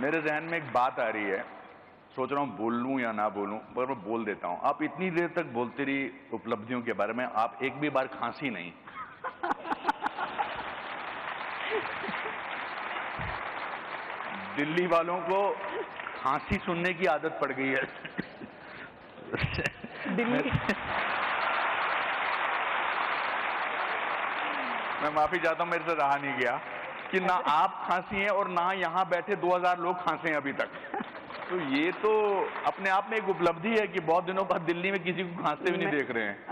मेरे जहन में एक बात आ रही है, सोच रहा हूं बोलूं या ना बोलूं, मगर मैं बोल देता हूं। आप इतनी देर तक बोलती रही उपलब्धियों के बारे में, आप एक भी बार खांसी नहीं। दिल्ली वालों को खांसी सुनने की आदत पड़ गई है। दिल्ली मैं माफी चाहता हूं, मेरे से रहा नहीं गया कि ना आप खांसी हैं और ना यहां बैठे 2000 लोग खांसे हैं अभी तक। तो ये तो अपने आप में एक उपलब्धि है कि बहुत दिनों बाद दिल्ली में किसी को खांसते भी नहीं देख रहे हैं।